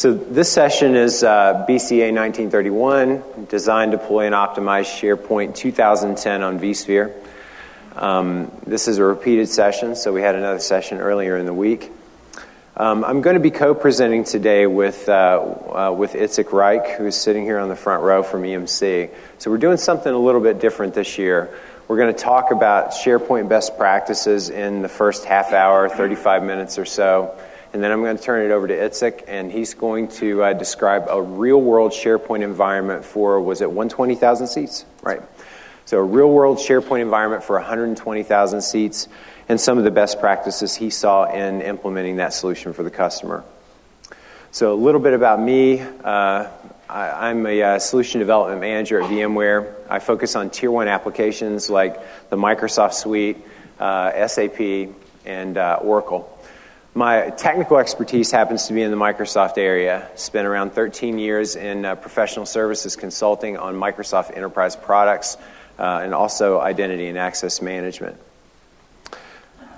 So this session is bca1931, Design, Deploy, and Optimize SharePoint 2010 on vSphere. This is a repeated session, so we had another session earlier in the week. I'm going to be co-presenting today with Itzik Reich, who's sitting here on the front row from EMC. So we're doing something a little bit different this year. We're going to talk about SharePoint best practices in the first half hour, 35 minutes or so. And then I'm going to turn it over to Itzik, and he's going to describe a real-world SharePoint environment for, was it 120,000 seats? Right. So a real-world SharePoint environment for 120,000 seats and some of the best practices he saw in implementing that solution for the customer. So a little bit about me. I'm a solution development manager at VMware. I focus on Tier 1 applications like the Microsoft Suite, SAP, and Oracle. My technical expertise happens to be in the Microsoft area. Spent around 13 years in professional services consulting on Microsoft enterprise products and also identity and access management.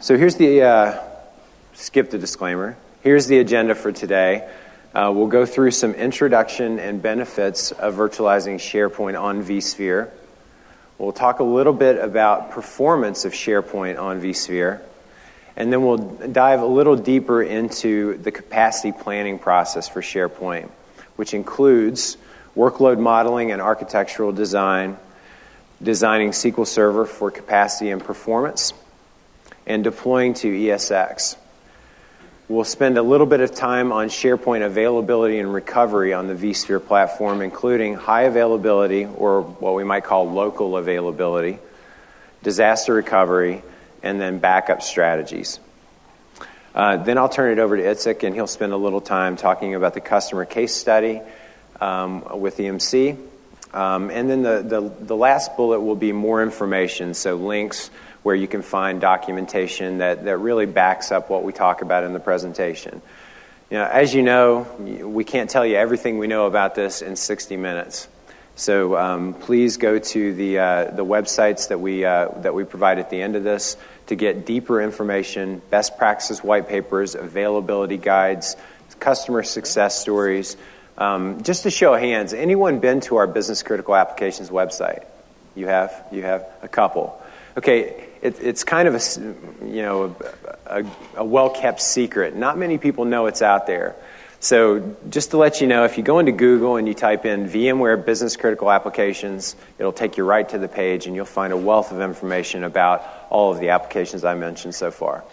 So here's the, skip the disclaimer. Here's the agenda for today. We'll go through some introduction and benefits of virtualizing SharePoint on vSphere. We'll talk a little bit about performance of SharePoint on vSphere. And then we'll dive a little deeper into the capacity planning process for SharePoint, which includes workload modeling and architectural design, designing SQL Server for capacity and performance, and deploying to ESX. We'll spend a little bit of time on SharePoint availability and recovery on the vSphere platform, including high availability, or what we might call local availability, disaster recovery, and then backup strategies. Then I'll turn it over to Itzik, and he'll spend a little time talking about the customer case study with EMC. And then the last bullet will be more information, so links where you can find documentation that really backs up what we talk about in the presentation. You know, as you know, we can't tell you everything we know about this in 60 minutes. So please go to the websites that we provide at the end of this to get deeper information, best practices white papers, availability guides, customer success stories. Just to show of hands, anyone been to our business critical applications website? You have? You have? A couple. Okay, it's kind of a well-kept secret. Not many people know it's out there. So just to let you know, if you go into Google and you type in VMware Business Critical Applications, it'll take you right to the page, and you'll find a wealth of information about all of the applications I mentioned so far.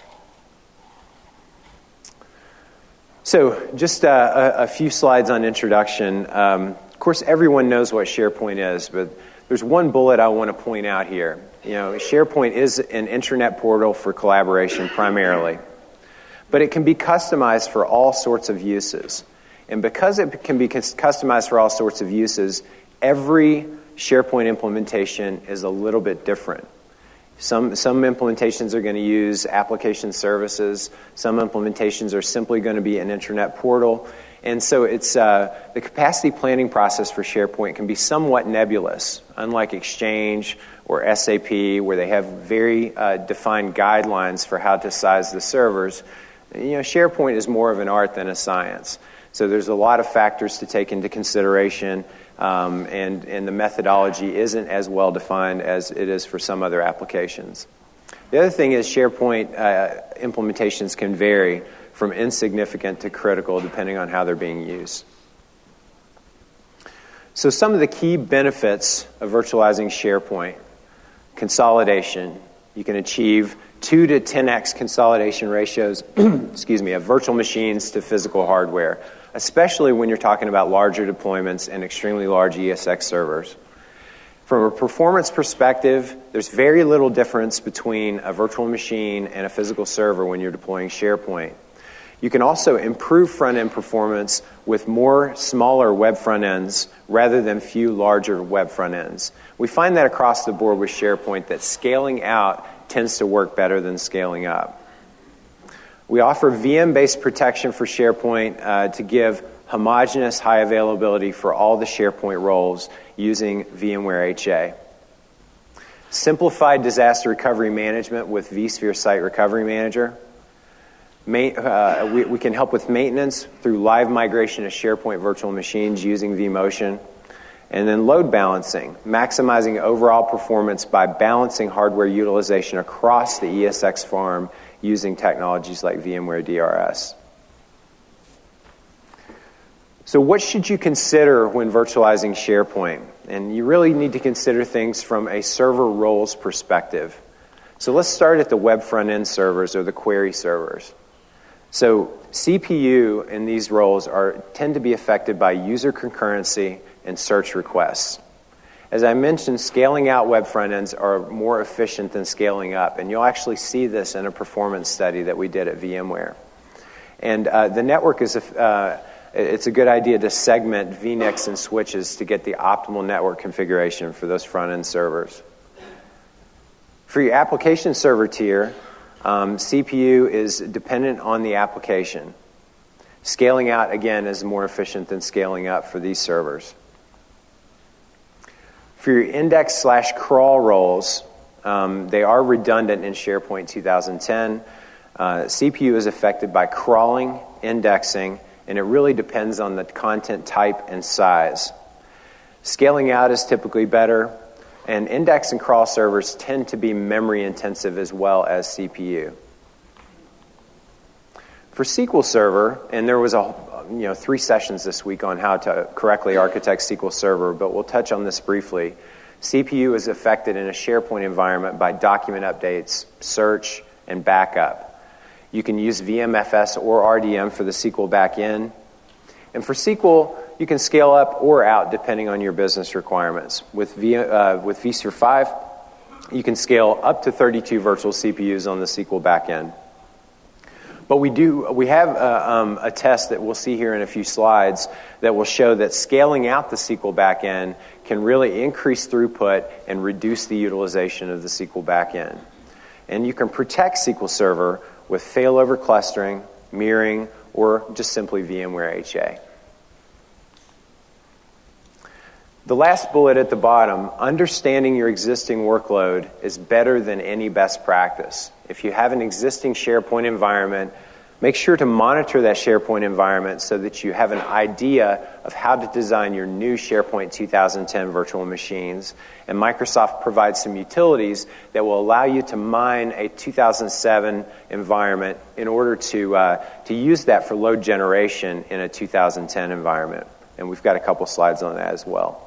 So just a few slides on introduction. Of course, everyone knows what SharePoint is, but there's one bullet I want to point out here. You know, SharePoint is an intranet portal for collaboration primarily. But it can be customized for all sorts of uses. And because it can be customized for all sorts of uses, every SharePoint implementation is a little bit different. Some implementations are going to use application services. Some implementations are simply going to be an intranet portal. And so it's the capacity planning process for SharePoint can be somewhat nebulous, unlike Exchange or SAP, where they have very defined guidelines for how to size the servers. You know, SharePoint is more of an art than a science. So there's a lot of factors to take into consideration, and the methodology isn't as well defined as it is for some other applications. The other thing is SharePoint implementations can vary from insignificant to critical depending on how they're being used. So some of the key benefits of virtualizing SharePoint: consolidation. You can achieve 2 to 10x consolidation ratios of virtual machines to physical hardware, especially when you're talking about larger deployments and extremely large ESX servers. From a performance perspective, there's very little difference between a virtual machine and a physical server when you're deploying SharePoint. You can also improve front-end performance with more smaller web front ends rather than few larger web front ends. We find that across the board with SharePoint, that scaling out tends to work better than scaling up. We offer VM-based protection for SharePoint to give homogeneous high availability for all the SharePoint roles using VMware HA. Simplified disaster recovery management with vSphere Site Recovery Manager. We can help with maintenance through live migration of SharePoint virtual machines using vMotion. And then load balancing, maximizing overall performance by balancing hardware utilization across the ESX farm using technologies like VMware DRS. So what should you consider when virtualizing SharePoint? And you really need to consider things from a server roles perspective. So let's start at the web front-end servers or the query servers. So CPU in these roles tend to be affected by user concurrency and search requests. As I mentioned, scaling out web front ends are more efficient than scaling up, and you'll actually see this in a performance study that we did at VMware. And the network it's a good idea to segment VNICs and switches to get the optimal network configuration for those front end servers. For your application server tier, CPU is dependent on the application. Scaling out, again, is more efficient than scaling up for these servers. For your index/crawl roles, they are redundant in SharePoint 2010. CPU is affected by crawling, indexing, and it really depends on the content type and size. Scaling out is typically better, and index and crawl servers tend to be memory intensive as well as CPU. For SQL Server, and there was 3 sessions this week on how to correctly architect SQL Server, but we'll touch on this briefly. CPU is affected in a SharePoint environment by document updates, search, and backup. You can use VMFS or RDM for the SQL backend. And for SQL, you can scale up or out depending on your business requirements. With vSphere 5, you can scale up to 32 virtual CPUs on the SQL backend. But we have a test that we'll see here in a few slides that will show that scaling out the SQL backend can really increase throughput and reduce the utilization of the SQL backend. And you can protect SQL Server with failover clustering, mirroring, or just simply VMware HA. The last bullet at the bottom, understanding your existing workload is better than any best practice. If you have an existing SharePoint environment, make sure to monitor that SharePoint environment so that you have an idea of how to design your new SharePoint 2010 virtual machines. And Microsoft provides some utilities that will allow you to mine a 2007 environment in order to use that for load generation in a 2010 environment. And we've got a couple slides on that as well.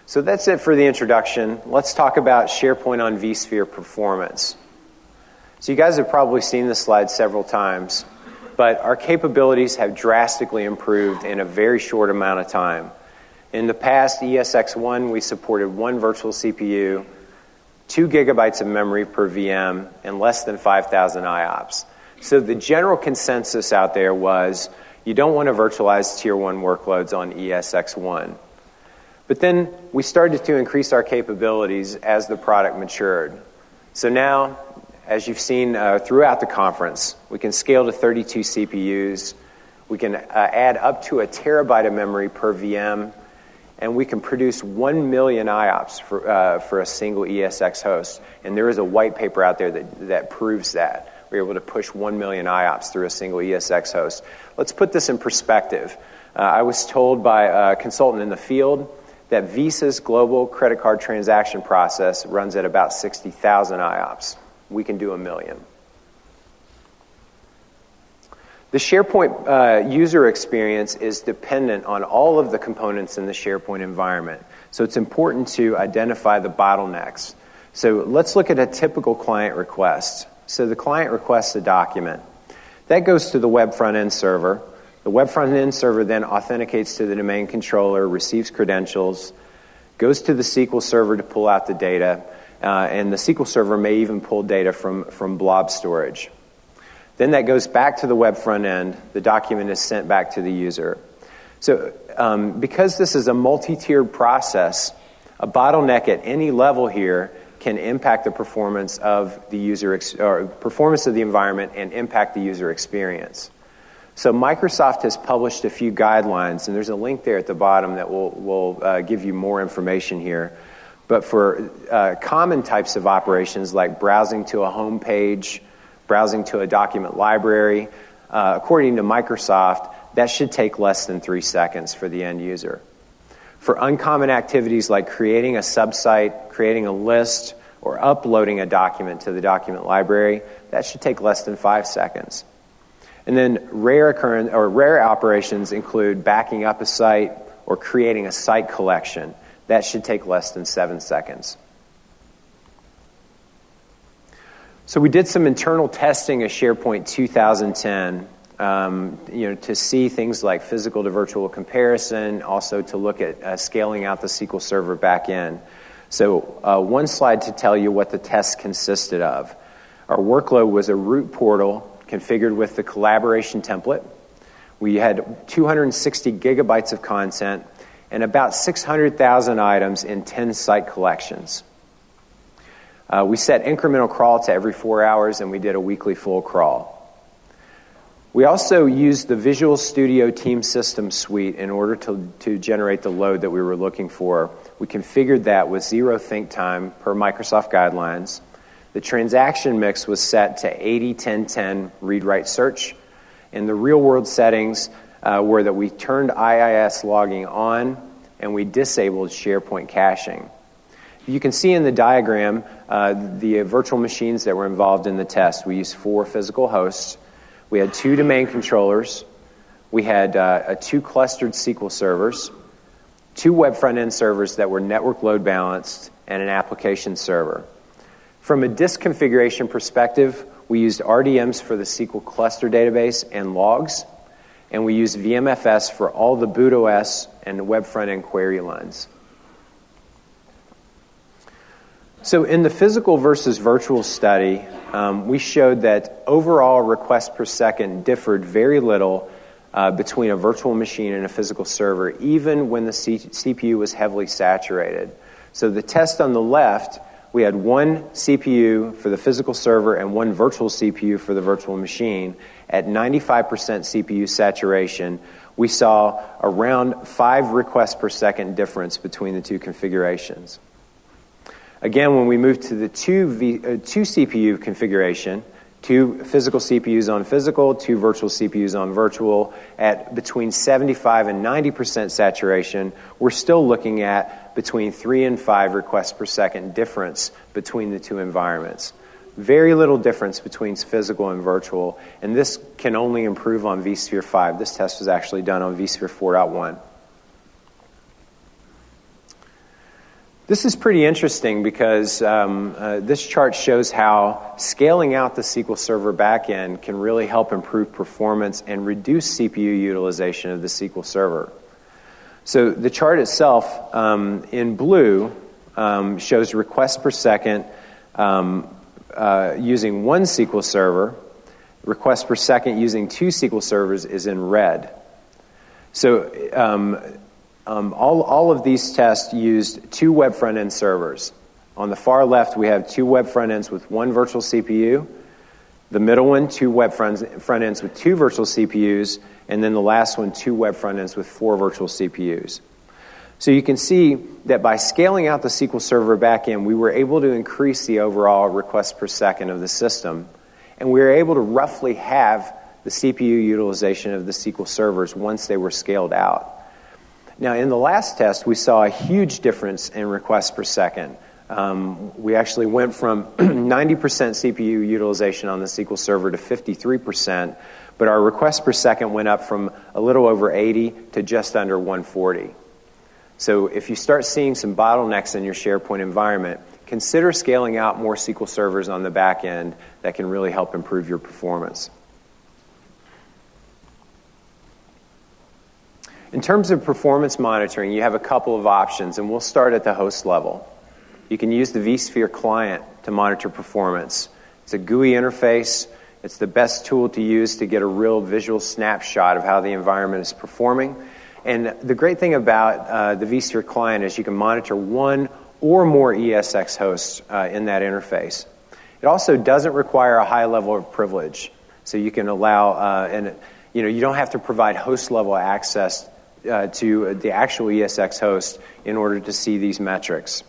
So that's it for the introduction. Let's talk about SharePoint on vSphere performance. So you guys have probably seen this slide several times, but our capabilities have drastically improved in a very short amount of time. In the past, ESX1, we supported 1 virtual CPU, 2 gigabytes of memory per VM, and less than 5,000 IOPS. So the general consensus out there was you don't want to virtualize Tier 1 workloads on ESX1. But then we started to increase our capabilities as the product matured. So now, as you've seen throughout the conference, we can scale to 32 CPUs, we can add up to 1 terabyte of memory per VM, and we can produce 1 million IOPS for a single ESX host. And there is a white paper out there that proves that. We're able to push 1 million IOPS through a single ESX host. Let's put this in perspective. I was told by a consultant in the field that Visa's global credit card transaction process runs at about 60,000 IOPS. We can do 1 million. The SharePoint user experience is dependent on all of the components in the SharePoint environment. So it's important to identify the bottlenecks. So let's look at a typical client request. So the client requests a document. That goes to the web front-end server. The web front-end server then authenticates to the domain controller, receives credentials, goes to the SQL server to pull out the data, and the SQL server may even pull data from blob storage. Then that goes back to the web front-end. The document is sent back to the user. So because this is a multi-tiered process, a bottleneck at any level here can impact the performance of the user or performance of the environment and impact the user experience. So Microsoft has published a few guidelines, and there's a link there at the bottom that will give you more information here. But for common types of operations like browsing to a home page, browsing to a document library. According to Microsoft, that should take less than 3 seconds for the end user. For uncommon activities like creating a subsite, creating a list, or uploading a document to the document library, that should take less than 5 seconds. And then rare operations include backing up a site or creating a site collection. That should take less than 7 seconds. So we did some internal testing of SharePoint 2010 to see things like physical to virtual comparison, also to look at scaling out the SQL Server backend. So one slide to tell you what the test consisted of. Our workload was a root portal configured with the collaboration template. We had 260 gigabytes of content and about 600,000 items in 10 site collections. We set incremental crawl to every 4 hours, and we did a weekly full crawl. We also used the Visual Studio Team System Suite in order to generate the load that we were looking for. We configured that with 0 think time per Microsoft guidelines. The transaction mix was set to 80-10-10 read-write search, and the real-world settings were that we turned IIS logging on and we disabled SharePoint caching. You can see in the diagram the virtual machines that were involved in the test. We used 4 physical hosts. We had 2 domain controllers. We had 2 clustered SQL servers, 2 web front-end servers that were network load balanced, and an application server. From a disk configuration perspective, we used RDMs for the SQL cluster database and logs, and we used VMFS for all the boot OS and web front-end query lines. So in the physical versus virtual study, we showed that overall requests per second differed very little between a virtual machine and a physical server, even when the CPU was heavily saturated. So the test on the left, we had 1 CPU for the physical server and 1 virtual CPU for the virtual machine. At 95% CPU saturation, we saw around 5 requests per second difference between the 2 configurations. Again, when we moved to the 2 CPU configuration, 2 physical CPUs on physical, 2 virtual CPUs on virtual, at between 75 and 90% saturation, we're still looking at between 3 and 5 requests per second difference between the 2 environments. Very little difference between physical and virtual, and this can only improve on vSphere 5. This test was actually done on vSphere 4.1. This is pretty interesting because this chart shows how scaling out the SQL Server backend can really help improve performance and reduce CPU utilization of the SQL Server. So the chart itself in blue shows requests per second using 1 SQL Server. Requests per second using 2 SQL servers is in red. So all of these tests used 2 web front-end servers. On the far left, we have 2 web front-ends with 1 virtual CPU. The middle one, 2 web front-ends with 2 virtual CPUs. And then the last one, 2 web front-ends with 4 virtual CPUs. So you can see that by scaling out the SQL Server backend, we were able to increase the overall requests per second of the system. And we were able to roughly have the CPU utilization of the SQL servers once they were scaled out. Now, in the last test, we saw a huge difference in requests per second. We actually went from 90% CPU utilization on the SQL Server to 53%, but our requests per second went up from a little over 80 to just under 140. So if you start seeing some bottlenecks in your SharePoint environment, consider scaling out more SQL servers on the back end that can really help improve your performance. In terms of performance monitoring, you have a couple of options, and we'll start at the host level. You can use the vSphere client to monitor performance. It's a GUI interface. It's the best tool to use to get a real visual snapshot of how the environment is performing. And the great thing about the vSphere client is you can monitor 1 or more ESX hosts in that interface. It also doesn't require a high level of privilege, so you can allow, you don't have to provide host level access to the actual ESX host in order to see these metrics.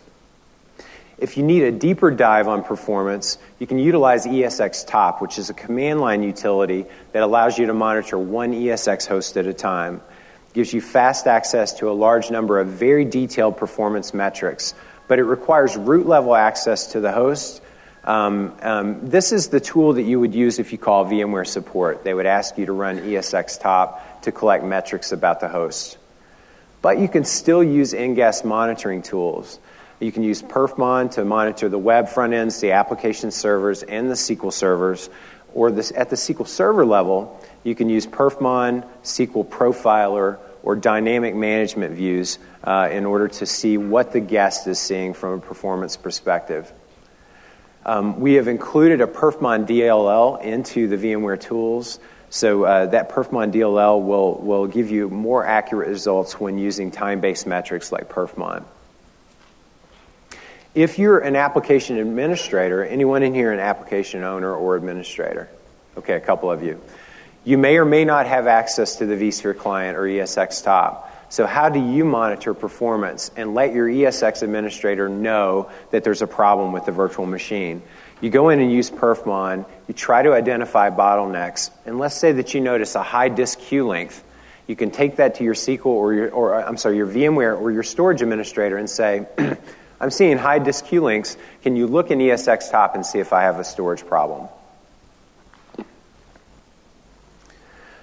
If you need a deeper dive on performance, you can utilize ESX Top, which is a command line utility that allows you to monitor one ESX host at a time. It gives you fast access to a large number of very detailed performance metrics, but it requires root level access to the host. This is the tool that you would use if you call VMware support. They would ask you to run ESX Top to collect metrics about the host. But you can still use in-guest monitoring tools. You can use perfmon to monitor the web front ends, the application servers, and the SQL servers. Or at the SQL Server level, you can use perfmon, SQL Profiler, or dynamic management views in order to see what the guest is seeing from a performance perspective. We have included a perfmon DLL into the VMware tools, so that perfmon DLL will give you more accurate results when using time-based metrics like perfmon. If you're an application administrator, anyone in here an application owner or administrator? Okay, a couple of you. You may or may not have access to the vSphere client or ESX Top. So how do you monitor performance and let your ESX administrator know that there's a problem with the virtual machine? You go in and use perfmon, you try to identify bottlenecks, and let's say that you notice a high disk queue length. You can take that to your SQL or your VMware or your storage administrator and say, I'm seeing high disk queue lengths. Can you look in ESX Top and see if I have a storage problem?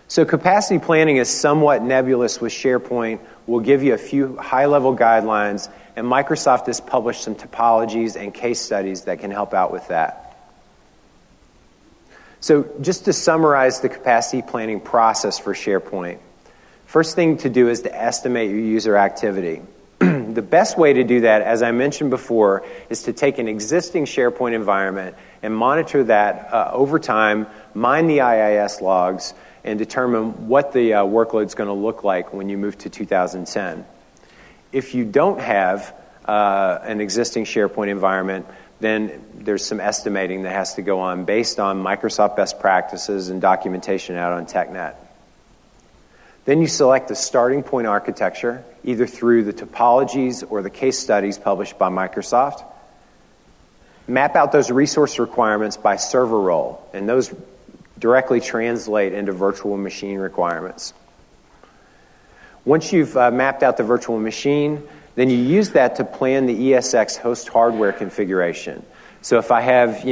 So capacity planning is somewhat nebulous with SharePoint. We'll give you a few high-level guidelines, and Microsoft has published some topologies and case studies that can help out with that. So just to summarize the capacity planning process for SharePoint, first thing to do is to estimate your user activity. The best way to do that, as I mentioned before, is to take an existing SharePoint environment and monitor that over time, mine the IIS logs, and determine what the workload's going to look like when you move to 2010. If you don't have an existing SharePoint environment, then there's some estimating that has to go on based on Microsoft best practices and documentation out on TechNet. Then you select the starting point architecture, either through the topologies or the case studies published by Microsoft. Map out those resource requirements by server role, and those directly translate into virtual machine requirements. Once you've mapped out the virtual machine, then you use that to plan the ESX host hardware configuration. So if I have, 7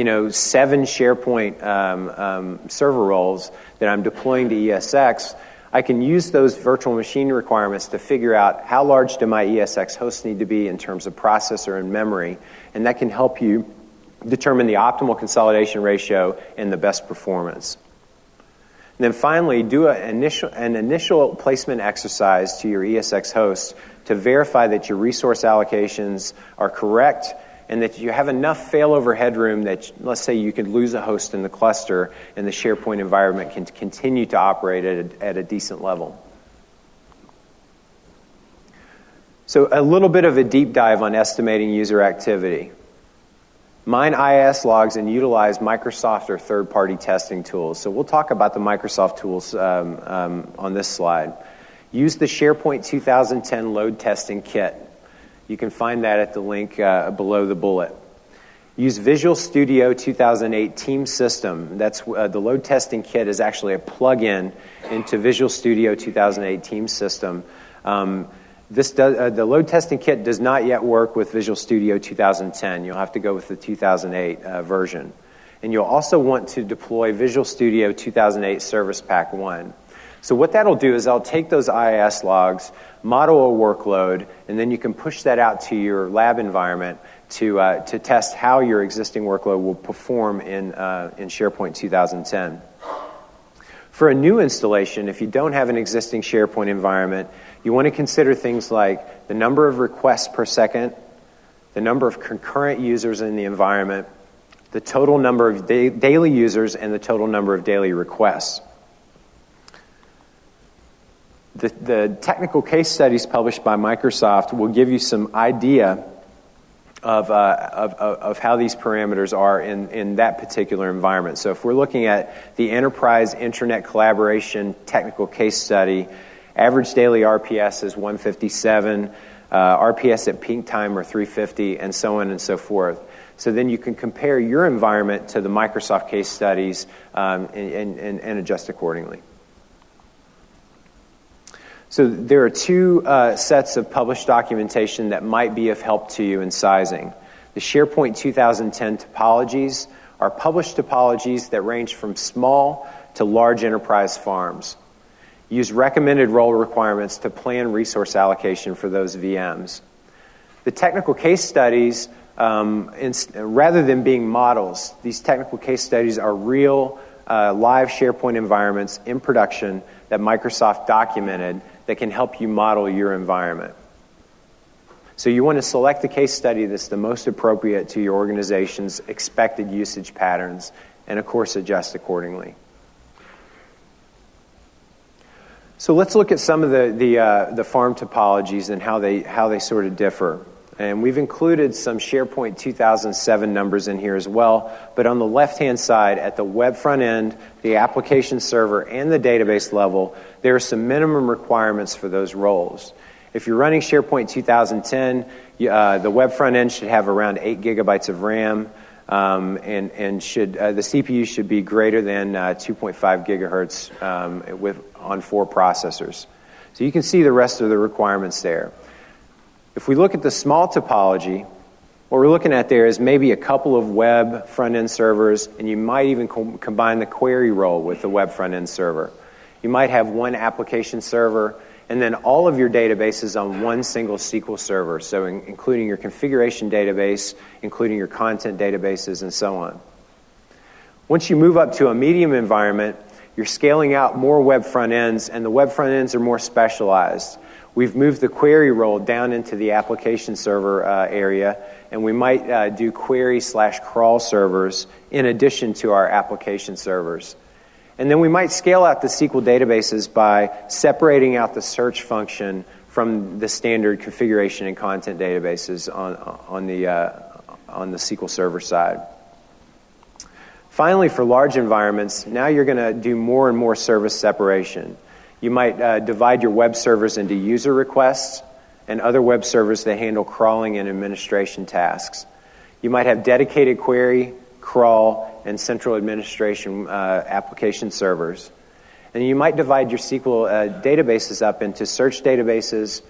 SharePoint server roles that I'm deploying to ESX, I can use those virtual machine requirements to figure out how large do my ESX hosts need to be in terms of processor and memory, and that can help you determine the optimal consolidation ratio and the best performance. And then finally, do an initial placement exercise to your ESX host to verify that your resource allocations are correct and that you have enough failover headroom that, let's say, you could lose a host in the cluster and the SharePoint environment can continue to operate at a decent level. So a little bit of a deep dive on estimating user activity. Mine IIS logs and utilize Microsoft or third-party testing tools. So we'll talk about the Microsoft tools on this slide. Use the SharePoint 2010 load testing kit. You can find that at the link below the bullet. Use Visual Studio 2008 Team System. That's the load testing kit is actually a plug-in into Visual Studio 2008 Team System. The load testing kit does not yet work with Visual Studio 2010. You'll have to go with the 2008 version. And you'll also want to deploy Visual Studio 2008 Service Pack 1. So what that'll do is I'll take those IIS logs, model a workload, and then you can push that out to your lab environment to test how your existing workload will perform in SharePoint 2010. For a new installation, if you don't have an existing SharePoint environment, you want to consider things like the number of requests per second, the number of concurrent users in the environment, the total number of daily users, and the total number of daily requests. The technical case studies published by Microsoft will give you some idea of how these parameters are in that particular environment. So if we're looking at the enterprise intranet collaboration technical case study, average daily RPS is 157. RPS at peak time or 350, and so on and so forth. So then you can compare your environment to the Microsoft case studies and adjust accordingly. So there are two sets of published documentation that might be of help to you in sizing. The SharePoint 2010 topologies are published topologies that range from small to large enterprise farms. Use recommended role requirements to plan resource allocation for those VMs. The technical case studies, rather than being models, these technical case studies are real live SharePoint environments in production that Microsoft documented that can help you model your environment. So you want to select the case study that's the most appropriate to your organization's expected usage patterns and, of course, adjust accordingly. So let's look at some of the farm topologies and how they sort of differ. And we've included some SharePoint 2007 numbers in here as well, but on the left-hand side, at the web front end, the application server, and the database level, there are some minimum requirements for those roles. If you're running SharePoint 2010, the web front end should have around 8 gigabytes of RAM, and the CPU should be greater than 2.5 gigahertz on 4 processors. So you can see the rest of the requirements there. If we look at the small topology, what we're looking at there is maybe a couple of web front-end servers, and you might even combine the query role with the web front-end server. You might have one application server, and then all of your databases on one single SQL server, so including your configuration database, including your content databases, and so on. Once you move up to a medium environment, you're scaling out more web front ends, and the web front ends are more specialized. We've moved the query role down into the application server area, and we might do query/crawl servers in addition to our application servers. And then we might scale out the SQL databases by separating out the search function from the standard configuration and content databases on the SQL Server side. Finally, for large environments, now you're going to do more and more service separation. You might divide your web servers into user requests and other web servers that handle crawling and administration tasks. You might have dedicated query, crawl, and central administration application servers. And you might divide your SQL databases up into search databases,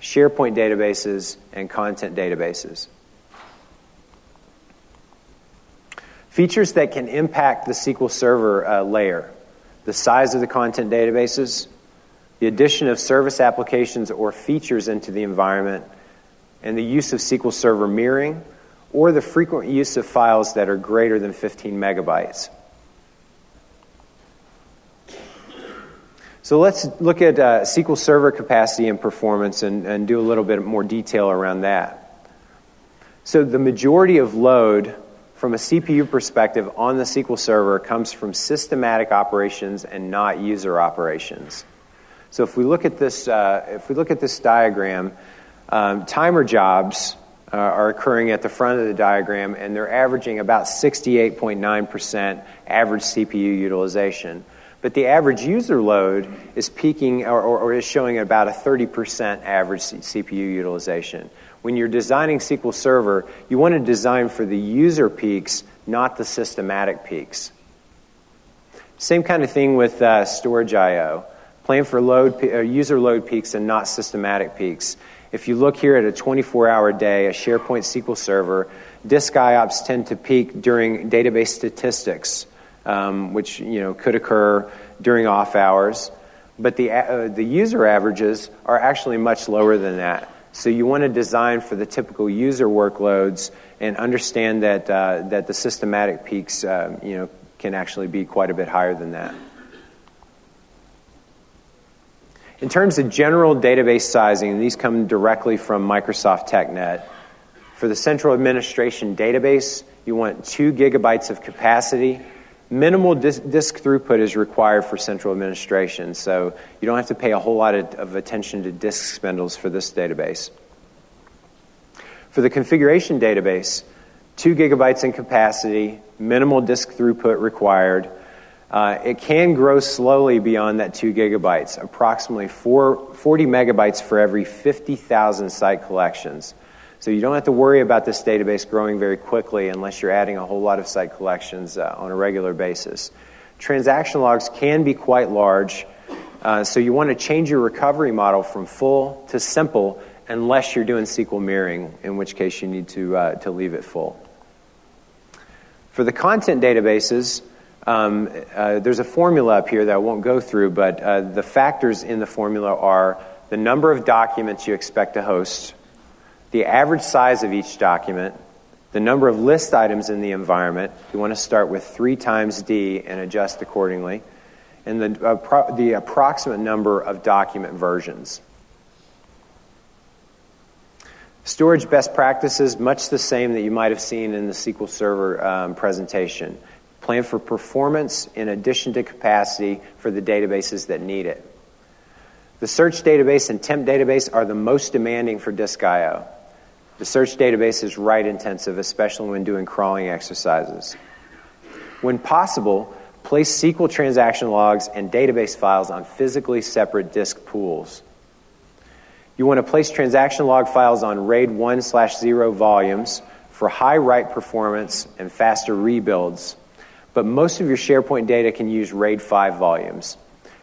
SharePoint databases, and content databases. Features that can impact the SQL Server layer: the size of the content databases, the addition of service applications or features into the environment, and the use of SQL Server mirroring, or the frequent use of files that are greater than 15 megabytes. So let's look at SQL Server capacity and performance and do a little bit more detail around that. So the majority of load from a CPU perspective on the SQL Server comes from systematic operations and not user operations. So if we look at this diagram, timer jobs are occurring at the front of the diagram, and they're averaging about 68.9% average CPU utilization. But the average user load is peaking or is showing about a 30% average CPU utilization. When you're designing SQL Server, you want to design for the user peaks, not the systematic peaks. Same kind of thing with storage I/O. Plan for user load peaks and not systematic peaks. If you look here at a 24-hour day, a SharePoint SQL Server, disk IOPS tend to peak during database statistics, which could occur during off hours. But the user averages are actually much lower than that. So you want to design for the typical user workloads and understand that the systematic peaks can actually be quite a bit higher than that. In terms of general database sizing, and these come directly from Microsoft TechNet, for the central administration database, you want 2 gigabytes of capacity. Minimal disk throughput is required for central administration, so you don't have to pay a whole lot of attention to disk spindles for this database. For the configuration database, 2 gigabytes in capacity, minimal disk throughput required. It can grow slowly beyond that 2 gigabytes, approximately 40 megabytes for every 50,000 site collections. So you don't have to worry about this database growing very quickly unless you're adding a whole lot of site collections on a regular basis. Transaction logs can be quite large, so you want to change your recovery model from full to simple unless you're doing SQL mirroring, in which case you need to leave it full. For the content databases, there's a formula up here that I won't go through, but the factors in the formula are the number of documents you expect to host, the average size of each document, the number of list items in the environment. You want to start with 3 times D and adjust accordingly, and the approximate number of document versions. Storage best practices, much the same that you might have seen in the SQL Server presentation. Plan for performance in addition to capacity for the databases that need it. The search database and temp database are the most demanding for disk I/O. The search database is write intensive, especially when doing crawling exercises. When possible, place SQL transaction logs and database files on physically separate disk pools. You want to place transaction log files on RAID 1/0 volumes for high write performance and faster rebuilds, but most of your SharePoint data can use RAID 5 volumes.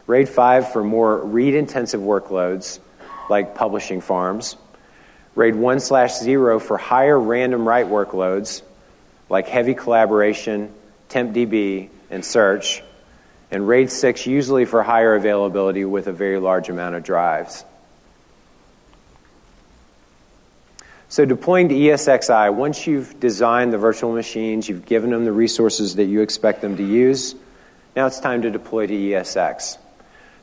RAID 5 for more read-intensive workloads, like publishing farms. RAID 1/0 for higher random write workloads, like heavy collaboration, tempdb, and search. And RAID 6 usually for higher availability with a very large amount of drives. So deploying to ESXi, once you've designed the virtual machines, you've given them the resources that you expect them to use, now it's time to deploy to ESX.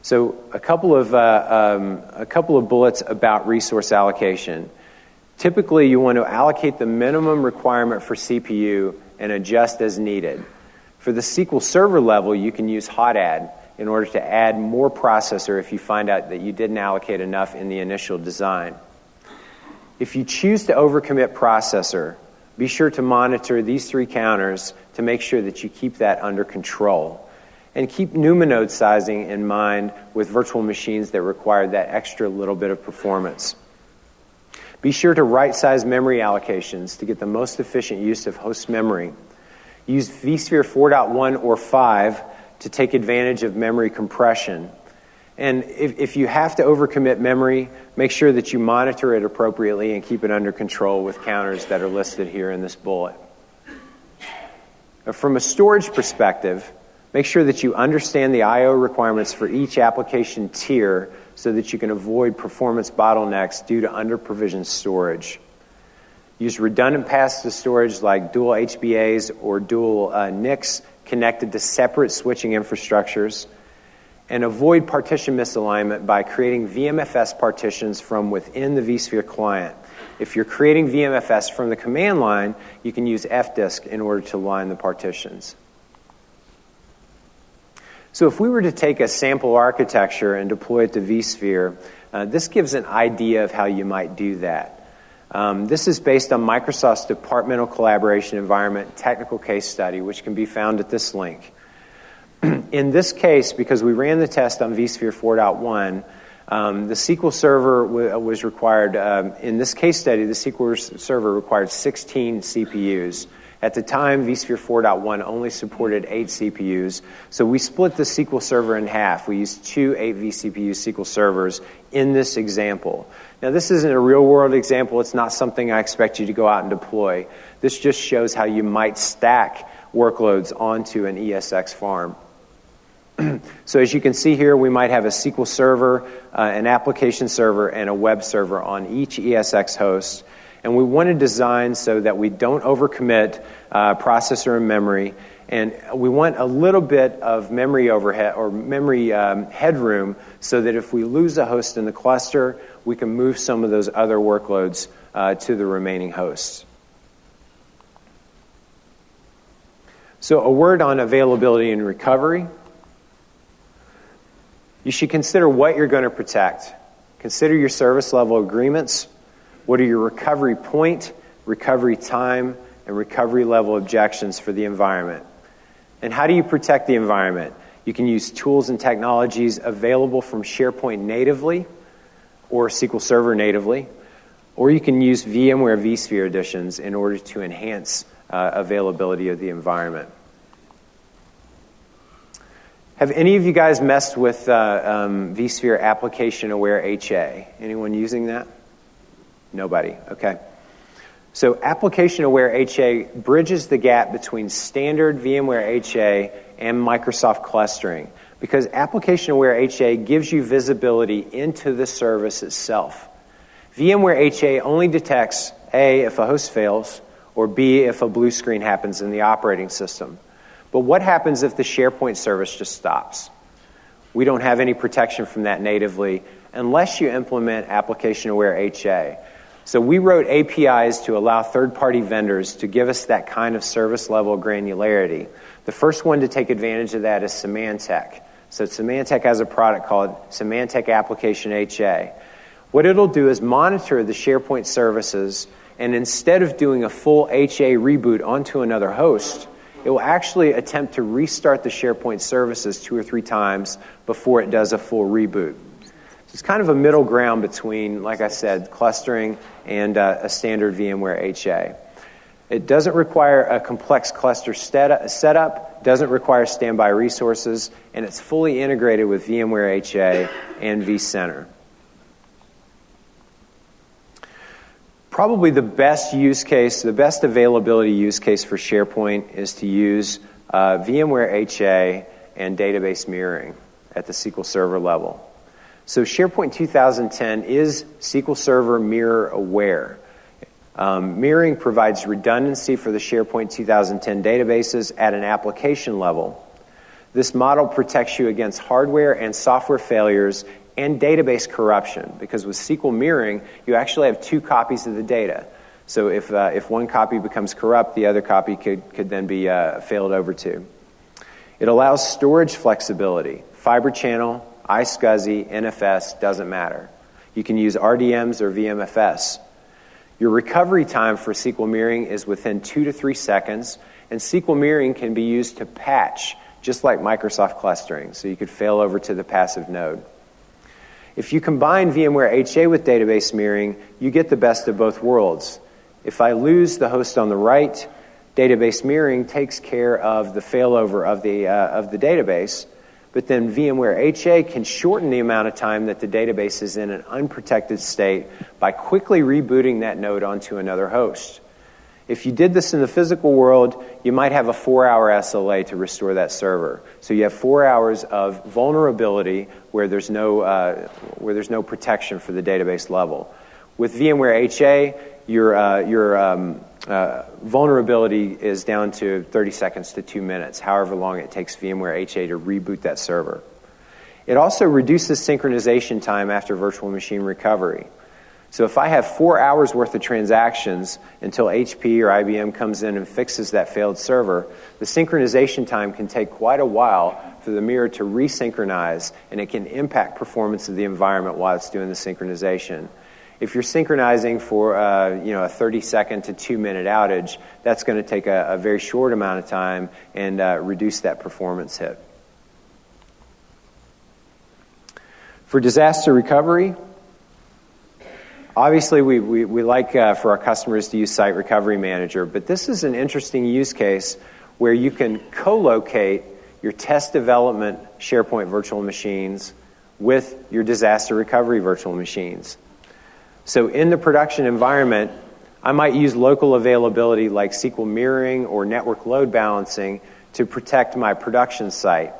So a couple of bullets about resource allocation. Typically, you want to allocate the minimum requirement for CPU and adjust as needed. For the SQL Server level, you can use hot add in order to add more processor if you find out that you didn't allocate enough in the initial design. If you choose to overcommit processor, be sure to monitor these 3 counters to make sure that you keep that under control. And keep pneumonode sizing in mind with virtual machines that require that extra little bit of performance. Be sure to right-size memory allocations to get the most efficient use of host memory. Use vSphere 4.1 or 5 to take advantage of memory compression. And if you have to overcommit memory, make sure that you monitor it appropriately and keep it under control with counters that are listed here in this bullet. From a storage perspective, make sure that you understand the I/O requirements for each application tier so that you can avoid performance bottlenecks due to under-provisioned storage. Use redundant paths to storage like dual HBAs or dual NICs connected to separate switching infrastructures. And avoid partition misalignment by creating VMFS partitions from within the vSphere client. If you're creating VMFS from the command line, you can use fdisk in order to line the partitions. So if we were to take a sample architecture and deploy it to vSphere, this gives an idea of how you might do that. This is based on Microsoft's departmental collaboration environment technical case study, which can be found at this link. In this case, because we ran the test on vSphere 4.1, the SQL Server was required, in this case study, the SQL Server required 16 CPUs. At the time, vSphere 4.1 only supported 8 CPUs, so we split the SQL Server in half. We used 2 8 vCPU SQL Servers in this example. Now, this isn't a real-world example. It's not something I expect you to go out and deploy. This just shows how you might stack workloads onto an ESX farm. So as you can see here, we might have a SQL Server, an application server, and a web server on each ESX host. And we want to design so that we don't overcommit processor and memory. And we want a little bit of memory overhead or memory headroom so that if we lose a host in the cluster, we can move some of those other workloads to the remaining hosts. So a word on availability and recovery. You should consider what you're going to protect. Consider your service level agreements. What are your recovery point, recovery time, and recovery level objections for the environment? And how do you protect the environment? You can use tools and technologies available from SharePoint natively or SQL Server natively, or you can use VMware vSphere editions in order to enhance availability of the environment. Have any of you guys messed with vSphere Application Aware HA? Anyone using that? Nobody, okay. So Application Aware HA bridges the gap between standard VMware HA and Microsoft clustering, because Application Aware HA gives you visibility into the service itself. VMware HA only detects A, if a host fails, or B, if a blue screen happens in the operating system. But what happens if the SharePoint service just stops? We don't have any protection from that natively unless you implement Application Aware HA. So we wrote APIs to allow third-party vendors to give us that kind of service-level granularity. The first one to take advantage of that is Symantec. So Symantec has a product called Symantec Application HA. What it'll do is monitor the SharePoint services, and instead of doing a full HA reboot onto another host, it will actually attempt to restart the SharePoint services 2 or 3 times before it does a full reboot. It's kind of a middle ground between, like I said, clustering and a standard VMware HA. It doesn't require a complex cluster setup, doesn't require standby resources, and it's fully integrated with VMware HA and vCenter. Probably the best use case, the best availability use case for SharePoint is to use VMware HA and database mirroring at the SQL Server level. So SharePoint 2010 is SQL Server mirror aware. Mirroring provides redundancy for the SharePoint 2010 databases at an application level. This model protects you against hardware and software failures and database corruption, because with SQL mirroring, you actually have 2 copies of the data. So if one copy becomes corrupt, the other copy could then be failed over to. It allows storage flexibility, fiber channel, iSCSI, NFS, doesn't matter. You can use RDMs or VMFS. Your recovery time for SQL mirroring is within 2 to 3 seconds, and SQL mirroring can be used to patch, just like Microsoft clustering, so you could fail over to the passive node. If you combine VMware HA with database mirroring, you get the best of both worlds. If I lose the host on the right, database mirroring takes care of the failover of the database, but then VMware HA can shorten the amount of time that the database is in an unprotected state by quickly rebooting that node onto another host. If you did this in the physical world, you might have a 4-hour SLA to restore that server. So you have 4 hours of vulnerability where there's no protection for the database level. With VMware HA, your vulnerability is down to 30 seconds to 2 minutes, however long it takes VMware HA to reboot that server. It also reduces synchronization time after virtual machine recovery. So if I have 4 hours worth of transactions until HP or IBM comes in and fixes that failed server, the synchronization time can take quite a while for the mirror to resynchronize, and it can impact performance of the environment while it's doing the synchronization. If you're synchronizing for a 30-second to 2-minute outage, that's going to take a very short amount of time and reduce that performance hit. For disaster recovery, obviously we like for our customers to use Site Recovery Manager, but this is an interesting use case where you can co-locate your test development SharePoint virtual machines with your disaster recovery virtual machines. So in the production environment, I might use local availability like SQL mirroring or network load balancing to protect my production site.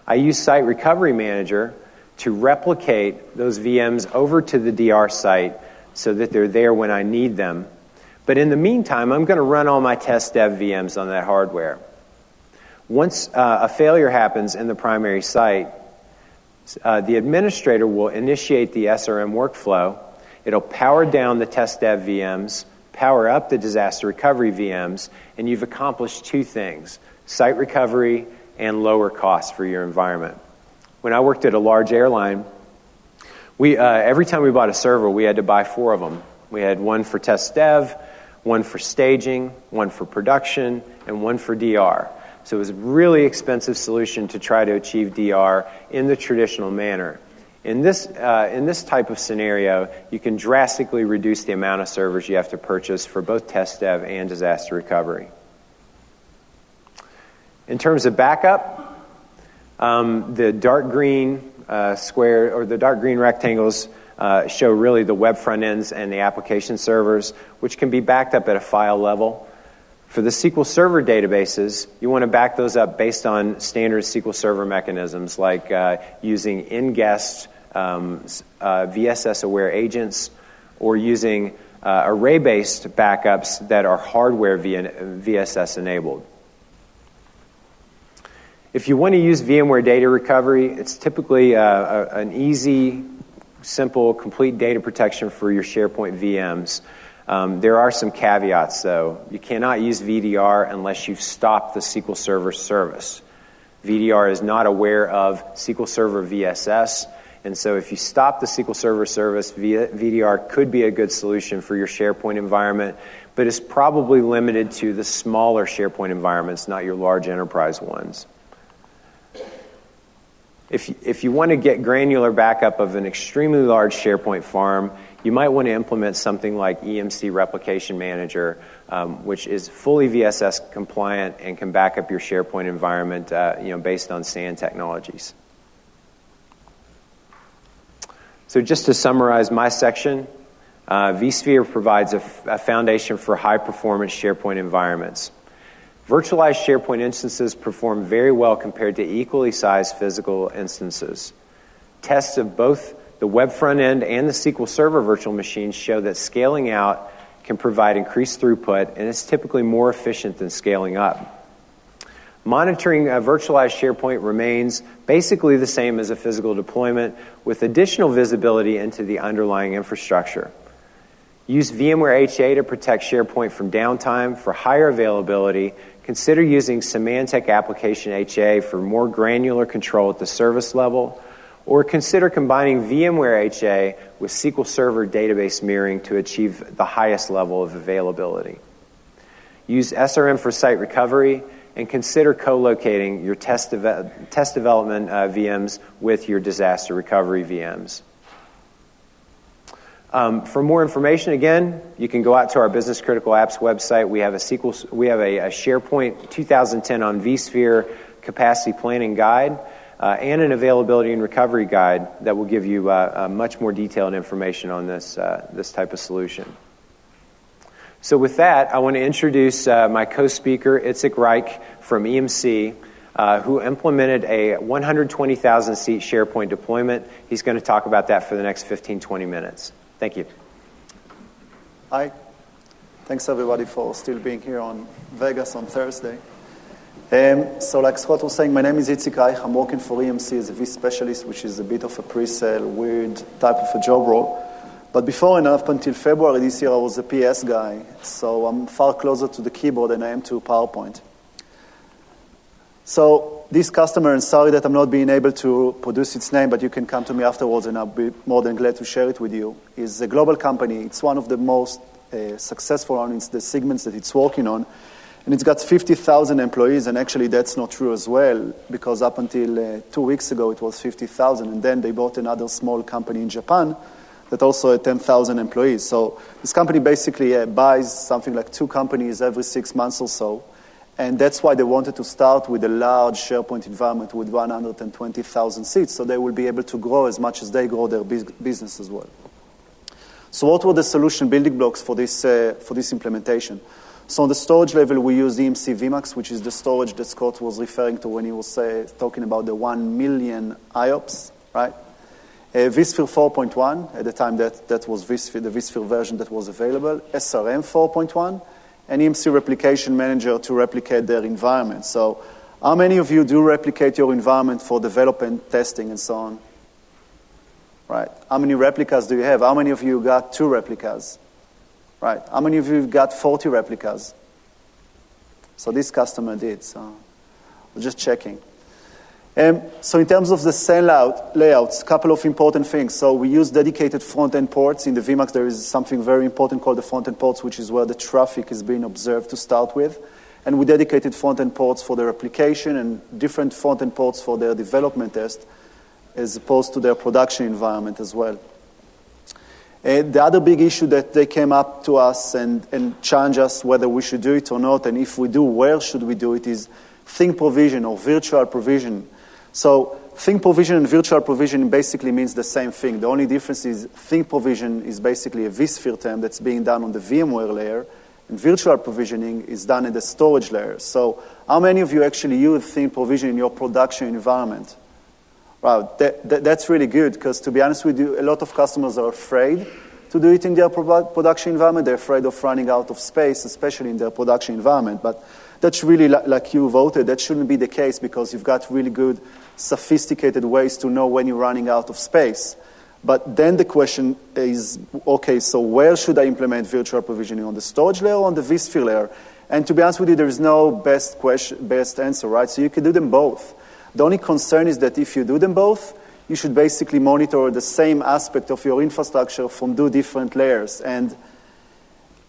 I use Site Recovery Manager to replicate those VMs over to the DR site so that they're there when I need them. But in the meantime, I'm going to run all my testdev VMs on that hardware. Once a failure happens in the primary site, the administrator will initiate the SRM workflow. It'll power down the testdev VMs, power up the disaster recovery VMs, and you've accomplished 2 things: site recovery and lower costs for your environment. When I worked at a large airline, every time we bought a server, we had to buy 4 of them. We had one for test dev, one for staging, one for production, and one for DR. So it was a really expensive solution to try to achieve DR in the traditional manner. In this type of scenario, you can drastically reduce the amount of servers you have to purchase for both testidev and disaster recovery. In terms of backup, the dark green square or the dark green rectangles show really the web front ends and the application servers, which can be backed up at a file level. For the SQL Server databases, you want to back those up based on standard SQL Server mechanisms like using in-guest VSS-aware agents or using array-based backups that are hardware VSS enabled. If you want to use VMware Data Recovery, it's typically an easy, simple, complete data protection for your SharePoint VMs. There are some caveats, though. You cannot use VDR unless you've stopped the SQL Server service. VDR is not aware of SQL Server VSS, and so if you stop the SQL Server service, VDR could be a good solution for your SharePoint environment, but it's probably limited to the smaller SharePoint environments, not your large enterprise ones. If you want to get granular backup of an extremely large SharePoint farm, you might want to implement something like EMC Replication Manager, which is fully VSS compliant and can back up your SharePoint environment based on SAN technologies. So just to summarize my section, vSphere provides a foundation for high-performance SharePoint environments. Virtualized SharePoint instances perform very well compared to equally sized physical instances. Tests of both the web front end and the SQL Server virtual machines show that scaling out can provide increased throughput, and it's typically more efficient than scaling up. Monitoring a virtualized SharePoint remains basically the same as a physical deployment, with additional visibility into the underlying infrastructure. Use VMware HA to protect SharePoint from downtime. For higher availability, consider using Symantec Application HA for more granular control at the service level, or consider combining VMware HA with SQL Server database mirroring to achieve the highest level of availability. Use SRM for site recovery, and consider co-locating your test development VMs with your disaster recovery VMs. For more information, again, you can go out to our Business Critical Apps website. We have a SharePoint 2010 on vSphere capacity planning guide and an availability and recovery guide that will give you much more detailed information on this type of solution. So with that, I want to introduce my co-speaker, Itzik Reich from EMC, who implemented a 120,000-seat SharePoint deployment. He's going to talk about that for the next 15-20 minutes. Thank you. Hi. Thanks, everybody, for still being here on Vegas on Thursday. So like Scott was saying, my name is Itzik Reich. I'm working for EMC as a V specialist, which is a bit of a pre-sale, weird type of a job role. But before and up until February this year, I was a PS guy, so I'm far closer to the keyboard than I am to PowerPoint. So this customer, and sorry that I'm not being able to produce its name, but you can come to me afterwards and I'll be more than glad to share it with you, is a global company. It's one of the most successful on the segments that it's working on. And it's got 50,000 employees, and actually that's not true as well, because up until 2 weeks ago it was 50,000, and then they bought another small company in Japan that also had 10,000 employees. So this company basically buys something like 2 companies every 6 months or so, and that's why they wanted to start with a large SharePoint environment with 120,000 seats, so they will be able to grow as much as they grow their business as well. So what were the solution building blocks for this implementation? So on the storage level, we use EMC VMAX, which is the storage that Scott was referring to when he was talking about the 1 million IOPS, right? vSphere 4.1, at the time that was vSphere, the vSphere version that was available, SRM 4.1, and EMC Replication Manager to replicate their environment. So how many of you do replicate your environment for development, testing, and so on? Right. How many replicas do you have? How many of you got 2 replicas? Right. How many of you got 40 replicas? So this customer did. So we're just checking. So in terms of the cell layouts, a couple of important things. So we use dedicated front-end ports. In the VMAX, there is something very important called the front-end ports, which is where the traffic is being observed to start with. and with dedicated front-end ports for their application and different front-end ports for their development test, as opposed to their production environment as well. The other big issue that they came up to us and challenged us whether we should do it or not, and if we do, where should we do it, is thing provision or virtual provision. So thing provision and virtual provision basically means the same thing. The only difference is thing provision is basically a vSphere term that's being done on the VMware layer, and virtual provisioning is done at the storage layer. So how many of you actually use thing provision in your production environment? Wow, that's really good, because to be honest with you, a lot of customers are afraid to do it in their production environment. They're afraid of running out of space, especially in their production environment. But that's really, like you voted, that shouldn't be the case, because you've got really good, sophisticated ways to know when you're running out of space. But then the question is, okay, so where should I implement virtual provisioning, on the storage layer or on the vSphere layer? And to be honest with you, there is no best answer, right? So you can do them both. The only concern is that if you do them both, you should basically monitor the same aspect of your infrastructure from two different layers. And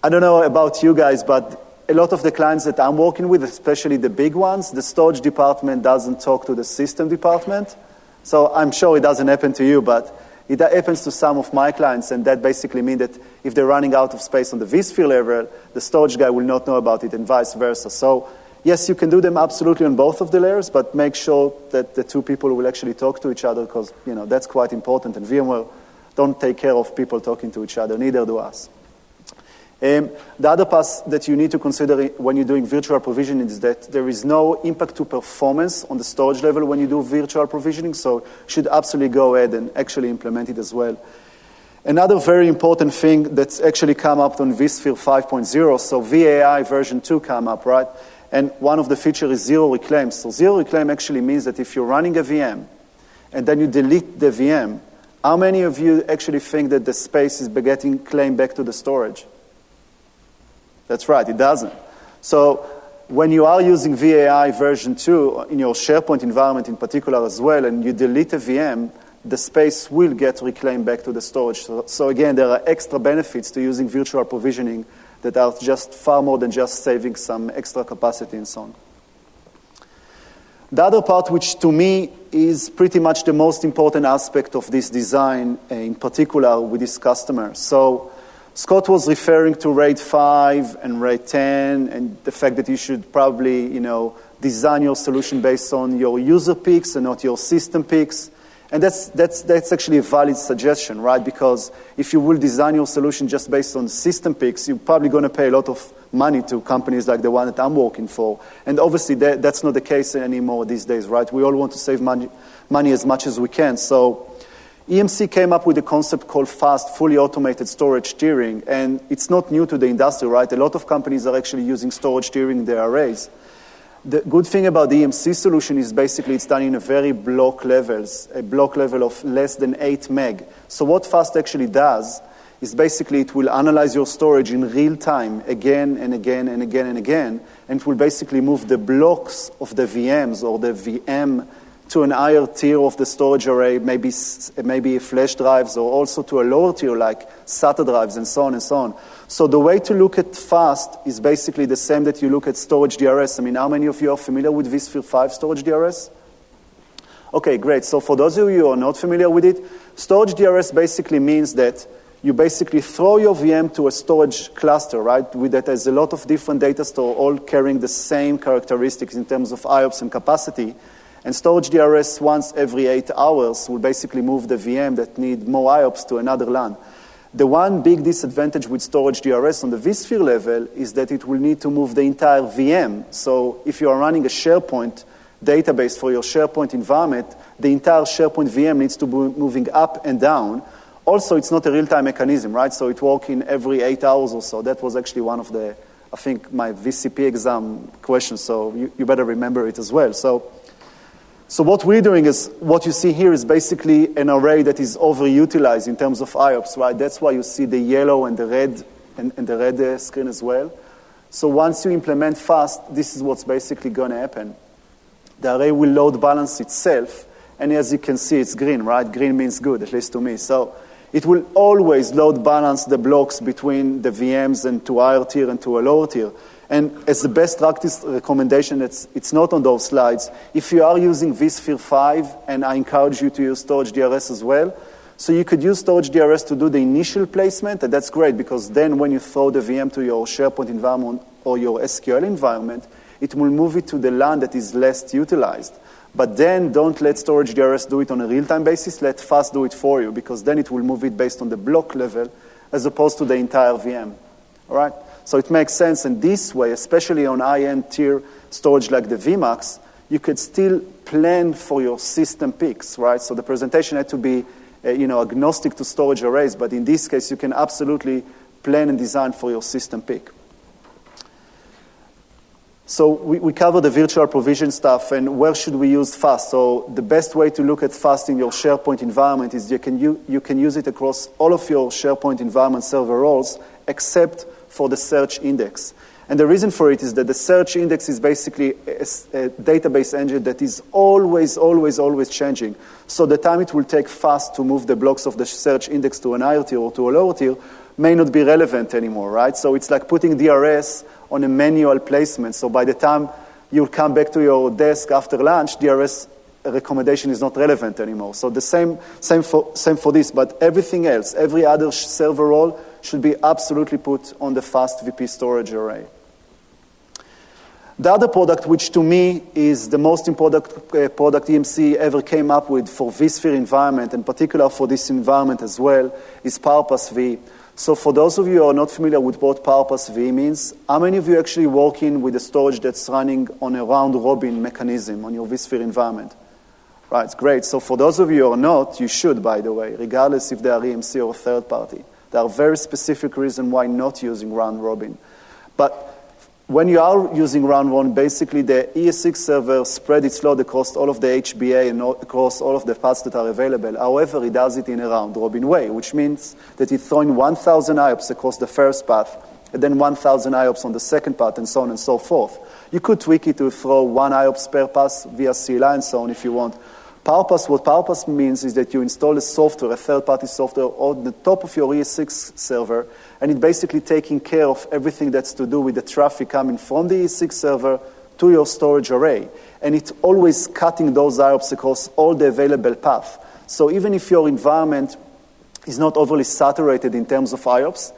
I don't know about you guys, but a lot of the clients that I'm working with, especially the big ones, the storage department doesn't talk to the system department. So I'm sure it doesn't happen to you, but it happens to some of my clients, and that basically means that if they're running out of space on the vSphere level, the storage guy will not know about it, and vice versa. So yes, you can do them absolutely on both of the layers, but make sure that the two people will actually talk to each other, because that's quite important. And VMware don't take care of people talking to each other, neither do us. The other part that you need to consider when you're doing virtual provisioning is that there is no impact to performance on the storage level when you do virtual provisioning, so you should absolutely go ahead and actually implement it as well. Another very important thing that's actually come up on vSphere 5.0, so VAI version 2 come up, right? And one of the features is zero reclaim. So zero reclaim actually means that if you're running a VM and then you delete the VM, how many of you actually think that the space is getting claimed back to the storage? That's right, it doesn't. So when you are using VAI version 2 in your SharePoint environment in particular as well, and you delete a VM, the space will get reclaimed back to the storage. So again, there are extra benefits to using virtual provisioning that are just far more than just saving some extra capacity and so on. The other part, which to me is pretty much the most important aspect of this design, in particular with this customer. So Scott was referring to RAID 5 and RAID 10 and the fact that you should probably, design your solution based on your user peaks and not your system peaks. And that's actually a valid suggestion, right? Because if you will design your solution just based on system peaks, you're probably going to pay a lot of money to companies like the one that I'm working for. And obviously, that's not the case anymore these days, right? We all want to save money as much as we can. So EMC came up with a concept called FAST, fully automated storage tiering. And it's not new to the industry, right? A lot of companies are actually using storage tiering in their arrays. The good thing about the EMC solution is basically it's done in a very block levels, a block level of less than 8 meg. So what FAST actually does is basically it will analyze your storage in real time again and again and again and again, and it will basically move the blocks of the VMs or the VM to an higher tier of the storage array, maybe flash drives, or also to a lower tier like SATA drives and so on and so on. So the way to look at FAST is basically the same that you look at storage DRS. I mean, how many of you are familiar with vSphere 5 storage DRS? Okay, great. So for those of you who are not familiar with it, storage DRS basically means that you basically throw your VM to a storage cluster, right, that has a lot of different data stores, all carrying the same characteristics in terms of IOPS and capacity. And storage DRS once every 8 hours will basically move the VM that need more IOPS to another LAN. The one big disadvantage with storage DRS on the vSphere level is that it will need to move the entire VM. So if you are running a SharePoint database for your SharePoint environment, the entire SharePoint VM needs to be moving up and down. Also, it's not a real-time mechanism, right? So it works in every 8 hours or so. That was actually one of the, I think, my VCP exam questions. So you better remember it as well. So what we're doing is, what you see here is basically an array that is overutilized in terms of IOPS, right? That's why you see the yellow and the red and the red screen as well. So once you implement FAST, this is what's basically going to happen. The array will load balance itself, and as you can see, it's green, right? Green means good, at least to me. So it will always load balance the blocks between the VMs and to a higher tier and to a lower tier. And as the best practice recommendation, it's not on those slides. If you are using vSphere 5, and I encourage you to use storage DRS as well, so you could use storage DRS to do the initial placement, and that's great because then when you throw the VM to your SharePoint environment or your SQL environment, it will move it to the LAN that is less utilized. But then don't let storage DRS do it on a real-time basis. Let FAST do it for you because then it will move it based on the block level as opposed to the entire VM. All right? So it makes sense. And this way, especially on high-end tier storage like the VMAX, you could still plan for your system peaks, right? So the presentation had to be agnostic to storage arrays, but in this case, you can absolutely plan and design for your system peak. So we cover the virtual provision stuff, and where should we use FAST? So the best way to look at FAST in your SharePoint environment is you can use it across all of your SharePoint environment server roles, except for the search index. And the reason for it is that the search index is basically a database engine that is always, always, always changing. So the time it will take FAST to move the blocks of the search index to an higher tier or to a lower tier may not be relevant anymore, right? So it's like putting DRS on a manual placement. So by the time you come back to your desk after lunch, DRS recommendation is not relevant anymore. So the same for this, but everything else, every other server role should be absolutely put on the fast VP storage array. The other product, which to me is the most important product EMC ever came up with for vSphere environment, and particular for this environment as well, is PowerPass V. So for those of you who are not familiar with what PowerPass V means, how many of you actually working with a storage that's running on a round-robin mechanism on your vSphere environment? Right, great. So for those of you who are not, you should, by the way, regardless if they are EMC or a third party. There are very specific reasons why not using round-robin. But when you are using round-robin, basically the ES6 server spread its load across all of the HBA and across all of the paths that are available. However, it does it in a round-robin way, which means that it's throwing 1,000 IOPS across the first path, and then 1,000 IOPS on the second path, and so on and so forth. You could tweak it to throw 1 IOPS per pass via CLI and so on if you want. PowerPass, what PowerPass means is that you install a software, a third-party software, on the top of your ES6 server, and it's basically taking care of everything that's to do with the traffic coming from the ES6 server to your storage array. And it's always cutting those IOPS across all the available paths. So even if your environment is not overly saturated in terms of IOPS,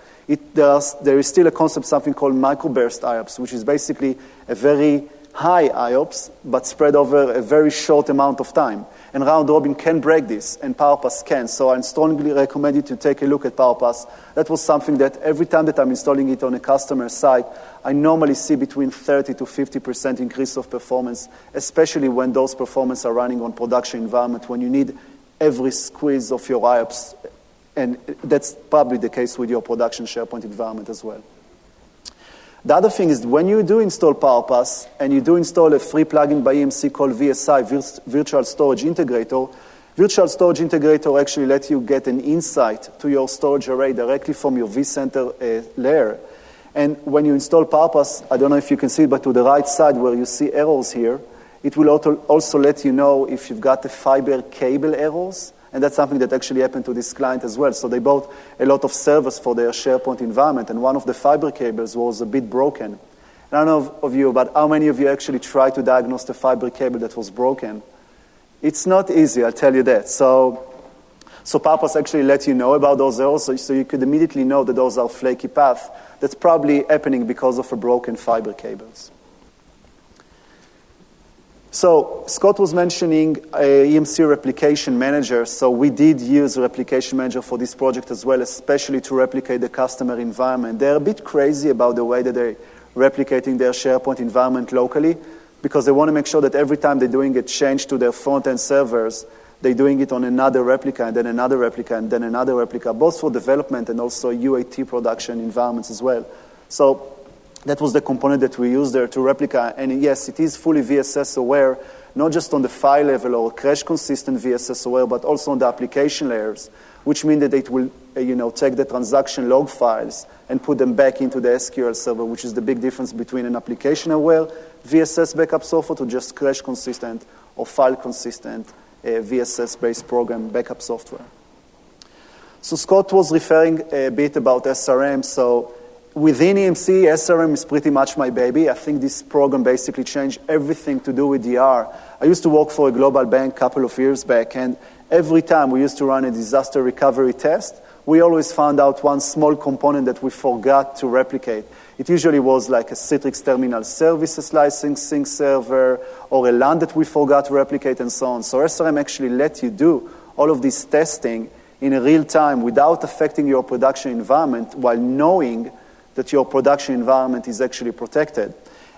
there is still a concept, something called microburst IOPS, which is basically a very high IOPS, but spread over a very short amount of time. And round-robin can break this, and PowerPass can. So I strongly recommend you to take a look at PowerPass. That was something that every time that I'm installing it on a customer site, I normally see between 30 to 50% increase of performance, especially when those performances are running on production environment, when you need every squeeze of your IOPS. And that's probably the case with your production SharePoint environment as well. The other thing is when you do install PowerPass and you do install a free plugin by EMC called VSI, Virtual Storage Integrator, Virtual Storage Integrator actually lets you get an insight to your storage array directly from your vCenter layer. And when you install PowerPass, I don't know if you can see it, but to the right side where you see errors here, it will also let you know if you've got the fiber cable errors. And that's something that actually happened to this client as well. So they bought a lot of servers for their SharePoint environment, and one of the fiber cables was a bit broken. And I don't know of you, but how many of you actually tried to diagnose the fiber cable that was broken? It's not easy, I'll tell you that. So PowerPass actually let you know about those errors, so you could immediately know that those are flaky paths. That's probably happening because of a broken fiber cables. So Scott was mentioning EMC Replication Manager. So we did use Replication Manager for this project as well, especially to replicate the customer environment. They're a bit crazy about the way that they're replicating their SharePoint environment locally because they want to make sure that every time they're doing a change to their front-end servers, they're doing it on another replica and then another replica and then another replica, both for development and also UAT production environments as well. So that was the component that we used there to replica. And yes, it is fully VSS aware, not just on the file level or crash-consistent VSS aware, but also on the application layers, which means that it will take the transaction log files and put them back into the SQL server, which is the big difference between an application-aware VSS backup software to just crash-consistent or file-consistent VSS-based program backup software. So Scott was referring a bit about SRM. So within EMC, SRM is pretty much my baby. I think this program basically changed everything to do with DR. I used to work for a global bank a couple of years back, and every time we used to run a disaster recovery test, we always found out one small component that we forgot to replicate. It usually was like a Citrix terminal services licensing server or a LAN that we forgot to replicate and so on. So SRM actually let you do all of this testing in real time without affecting your production environment while knowing that your production environment is actually protected.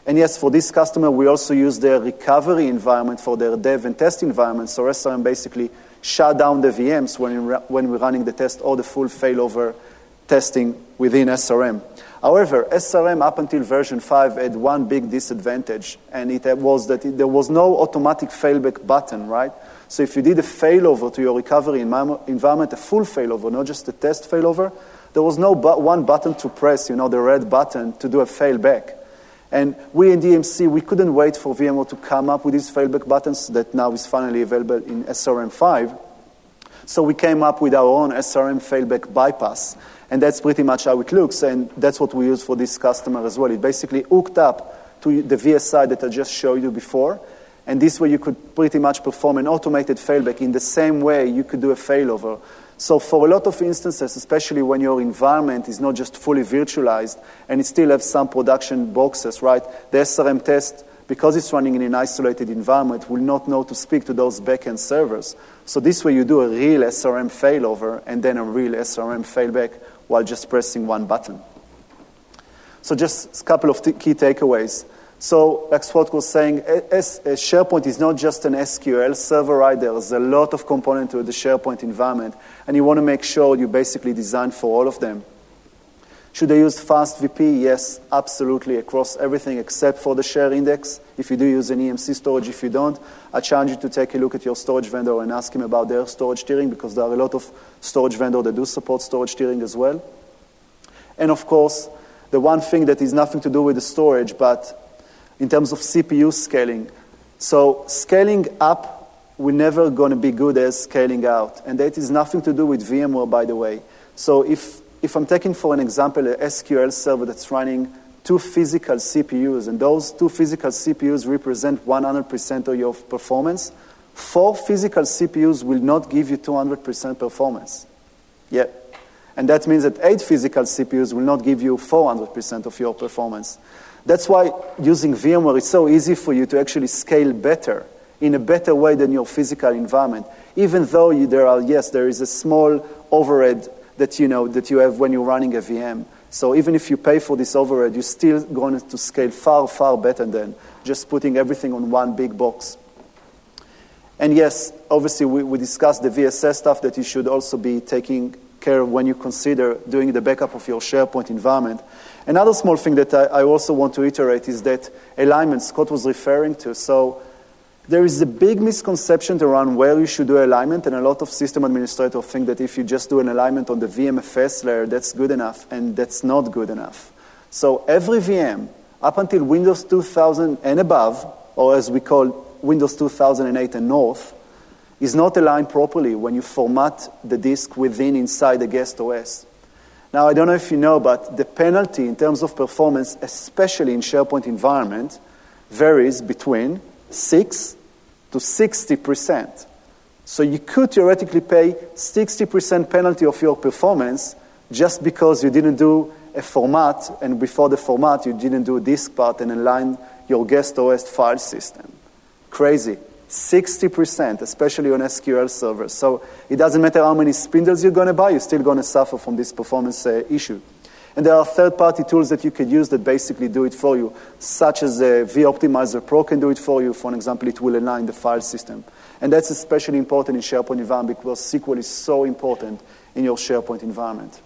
And yes, for this customer, we also use their recovery environment for their dev and test environment. So SRM basically shut down the VMs when we're running the test or the full failover testing within SRM. However, SRM up until version 5 had one big disadvantage, and it was that there was no automatic failback button, right? So if you did a failover to your recovery environment, a full failover, not just a test failover, there was no one button to press, the red button to do a failback. And we in DMC, we couldn't wait for VMware to come up with these failback buttons that now is finally available in SRM 5. So we came up with our own SRM failback bypass. And that's pretty much how it looks, and that's what we use for this customer as well. It basically hooked up to the VSI that I just showed you before, and this way you could pretty much perform an automated failback in the same way you could do a failover. So for a lot of instances, especially when your environment is not just fully virtualized and it still has some production boxes, right? The SRM test, because it's running in an isolated environment, will not know to speak to those backend servers. So this way you do a real SRM failover and then a real SRM failback while just pressing one button. So just a couple of key takeaways. So like Scott was saying, SharePoint is not just an SQL server, right? There's a lot of components to the SharePoint environment, and you want to make sure you basically design for all of them. Should I use fast VP? Yes, absolutely, across everything except for the share index. If you do use an EMC storage, if you don't, I challenge you to take a look at your storage vendor and ask him about their storage tiering, because there are a lot of storage vendors that do support storage tiering as well. And of course, the one thing that is nothing to do with the storage, but in terms of CPU scaling. So scaling up will never going to be good as scaling out. And that is nothing to do with VMware, by the way. So if I'm taking, for an example, a SQL server that's running 2 physical CPUs, and those 2 physical CPUs represent 100% of your performance, 4 physical CPUs will not give you 200% performance. Yeah. And that means that 8 physical CPUs will not give you 400% of your performance. That's why using VMware is so easy for you to actually scale better, in a better way than your physical environment. Even though there is a small overhead that you have when you're running a VM. So even if you pay for this overhead, you're still going to scale far, far better than just putting everything on one big box. And yes, obviously we discussed the VSS stuff that you should also be taking care of when you consider doing the backup of your SharePoint environment. Another small thing that I also want to iterate is that alignment Scott was referring to. So there is a big misconception around where you should do alignment, and a lot of system administrators think that if you just do an alignment on the VMFS layer, that's good enough, and that's not good enough. So every VM, up until Windows 2000 and above, or as we call Windows 2008 and north, is not aligned properly when you format the disk inside the guest OS. Now, I don't know if you know, but the penalty in terms of performance, especially in SharePoint environment, varies between 6 to 60%. So you could theoretically pay 60% penalty of your performance just because you didn't do a format, and before the format, you didn't do a disk part and align your guest OS file system. Crazy. 60%, especially on SQL servers. So it doesn't matter how many spindles you're going to buy, you're still going to suffer from this performance issue. And there are third-party tools that you could use that basically do it for you, such as vOptimizer Pro can do it for you. For example, it will align the file system. And that's especially important in SharePoint environment because SQL is so important in your SharePoint environment.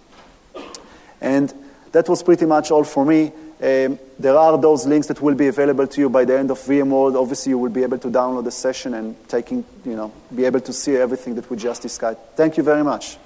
And that was pretty much all for me. There are those links that will be available to you by the end of VMworld. Obviously, you will be able to download the session and be able to see everything that we just discussed. Thank you very much.